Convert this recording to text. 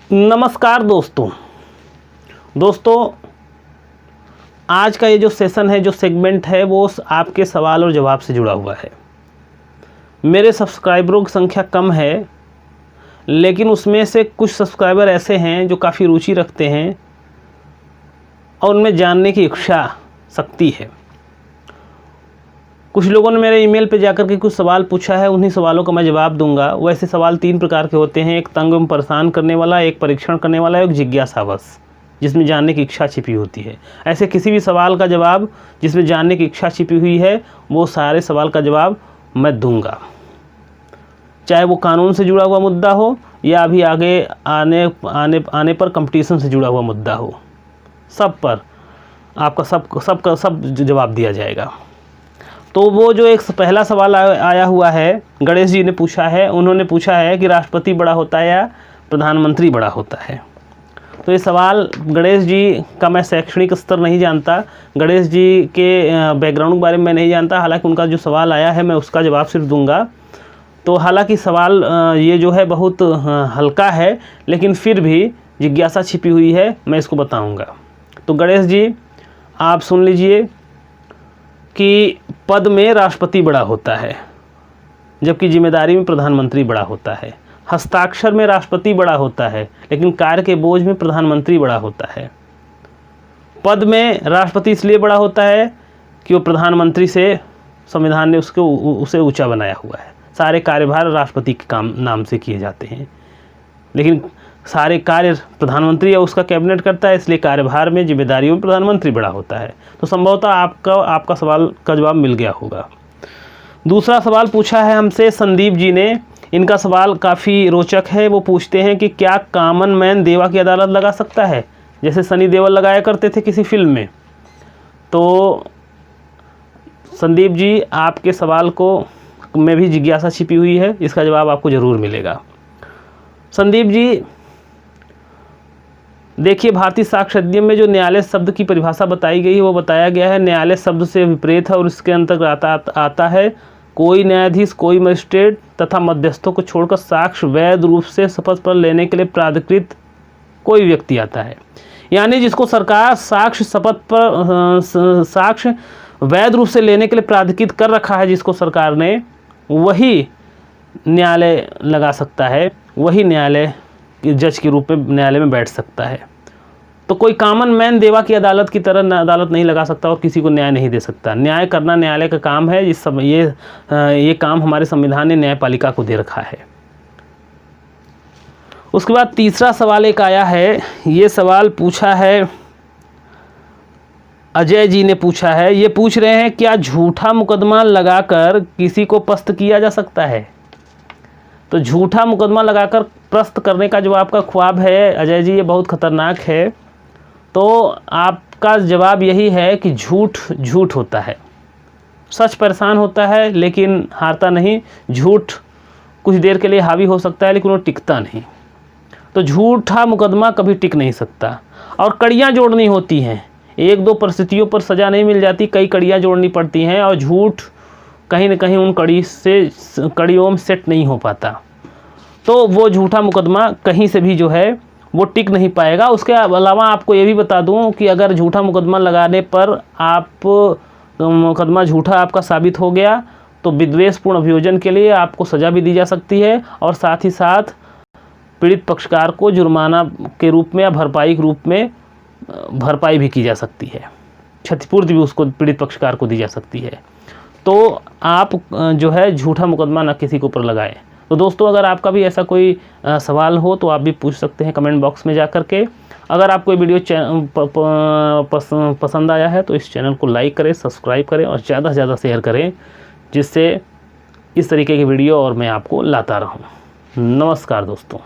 नमस्कार दोस्तों, आज का ये जो सेशन है, जो सेगमेंट है, वो आपके सवाल और जवाब से जुड़ा हुआ है। मेरे सब्सक्राइबरों की संख्या कम है, लेकिन उसमें से कुछ सब्सक्राइबर ऐसे हैं जो काफ़ी रुचि रखते हैं और उनमें जानने की इच्छा शक्ति है। कुछ लोगों ने मेरे ईमेल पे जाकर के कुछ सवाल पूछा है, उन्हीं सवालों का मैं जवाब दूंगा। वैसे सवाल 3 प्रकार के होते हैं, एक तंग एवं परेशान करने वाला, एक परीक्षण करने वाला, एक जिज्ञासावश, जिसमें जानने की इच्छा छिपी होती है। ऐसे किसी भी सवाल का जवाब जिसमें जानने की इच्छा छिपी हुई है, वो सारे सवाल का जवाब मैं दूंगा, चाहे वो कानून से जुड़ा हुआ मुद्दा हो या अभी आगे आने पर कंपटीशन से जुड़ा हुआ मुद्दा हो। सब पर आपका सब जवाब दिया जाएगा। तो वो जो एक पहला सवाल आया हुआ है, गणेश जी ने पूछा है। उन्होंने पूछा है कि राष्ट्रपति बड़ा होता है या प्रधानमंत्री बड़ा होता है। तो ये सवाल गणेश जी का मैं शैक्षणिक स्तर नहीं जानता, गणेश जी के बैकग्राउंड के बारे में मैं नहीं जानता। हालांकि उनका जो सवाल आया है मैं उसका जवाब सिर्फ दूंगा। तो हालांकि सवाल ये जो है बहुत हल्का है, लेकिन फिर भी जिज्ञासा छिपी हुई है, मैं इसको बताऊँगा। तो गणेश जी, आप सुन लीजिए कि पद में राष्ट्रपति बड़ा होता है, जबकि जिम्मेदारी में प्रधानमंत्री बड़ा होता है। हस्ताक्षर में राष्ट्रपति बड़ा होता है, लेकिन कार्य के बोझ में प्रधानमंत्री बड़ा होता है। पद में राष्ट्रपति इसलिए बड़ा होता है कि वो प्रधानमंत्री से संविधान ने उसे ऊंचा बनाया हुआ है। सारे कार्यभार राष्ट्रपति के नाम से किए जाते हैं, लेकिन सारे कार्य प्रधानमंत्री या उसका कैबिनेट करता है, इसलिए कार्यभार में, जिम्मेदारियों में प्रधानमंत्री बड़ा होता है। तो संभवतः आपका सवाल का जवाब मिल गया होगा। दूसरा सवाल पूछा है हमसे संदीप जी ने। इनका सवाल काफ़ी रोचक है। वो पूछते हैं कि क्या कॉमन मैन देवा की अदालत लगा सकता है, जैसे सनी देओल लगाया करते थे किसी फिल्म में। तो संदीप जी, आपके सवाल को में भी जिज्ञासा छिपी हुई है, इसका जवाब आपको ज़रूर मिलेगा। संदीप जी देखिए, भारतीय साक्ष्य अधिनियम में जो न्यायालय शब्द की परिभाषा बताई गई है, वो बताया गया है न्यायालय शब्द से विपरीत है और इसके अंतर्गत आता है कोई न्यायाधीश, कोई मजिस्ट्रेट तथा मध्यस्थों को छोड़कर साक्ष्य वैध रूप से शपथ पर लेने के लिए प्राधिकृत कोई व्यक्ति आता है। यानी जिसको सरकार साक्ष्य वैध रूप से लेने के लिए प्राधिकृत कर रखा है, जिसको सरकार ने, वही न्यायालय लगा सकता है, वही न्यायालय जज के रूप में न्यायालय में बैठ सकता है। तो कोई कॉमन मैन देवा की अदालत की तरह अदालत नहीं लगा सकता और किसी को न्याय नहीं दे सकता। न्याय करना न्यायालय का काम है। ये काम हमारे संविधान ने न्यायपालिका को दे रखा है। उसके बाद तीसरा सवाल एक आया है। ये सवाल पूछा है अजय जी ने पूछा है। ये पूछ रहे हैं, क्या झूठा मुकदमा लगाकर किसी को पस्त किया जा सकता है? तो झूठा मुकदमा लगाकर प्रस्त करने का जो आपका ख्वाब है अजय जी, ये बहुत खतरनाक है। तो आपका जवाब यही है कि झूठ होता है। सच परेशान होता है लेकिन हारता नहीं। झूठ कुछ देर के लिए हावी हो सकता है, लेकिन वो टिकता नहीं। तो झूठा मुकदमा कभी टिक नहीं सकता। और कड़ियाँ जोड़नी होती हैं, 1-2 परिस्थितियों पर सज़ा नहीं मिल जाती, कई कड़ियाँ जोड़नी पड़ती हैं। और झूठ कहीं न कहीं उन कड़ियों में सेट नहीं हो पाता। तो वो झूठा मुकदमा कहीं से भी जो है वो टिक नहीं पाएगा। उसके अलावा आपको ये भी बता दूं कि अगर झूठा मुकदमा लगाने पर मुकदमा झूठा आपका साबित हो गया, तो विद्वेषपूर्ण अभियोजन के लिए आपको सज़ा भी दी जा सकती है और साथ ही साथ पीड़ित पक्षकार को जुर्माना के रूप में या भरपाई के रूप में भरपाई भी की जा सकती है। क्षतिपूर्ति भी उसको पीड़ित पक्षकार को दी जा सकती है। तो आप जो है झूठा मुकदमा न किसी के ऊपर लगाएं। तो दोस्तों, अगर आपका भी ऐसा कोई सवाल हो तो आप भी पूछ सकते हैं कमेंट बॉक्स में जा कर के। अगर आपको ये वीडियो पसंद आया है तो इस चैनल को लाइक करें, सब्सक्राइब करें और ज़्यादा से ज़्यादा शेयर करें, जिससे इस तरीके की वीडियो और मैं आपको लाता रहूं। नमस्कार दोस्तों।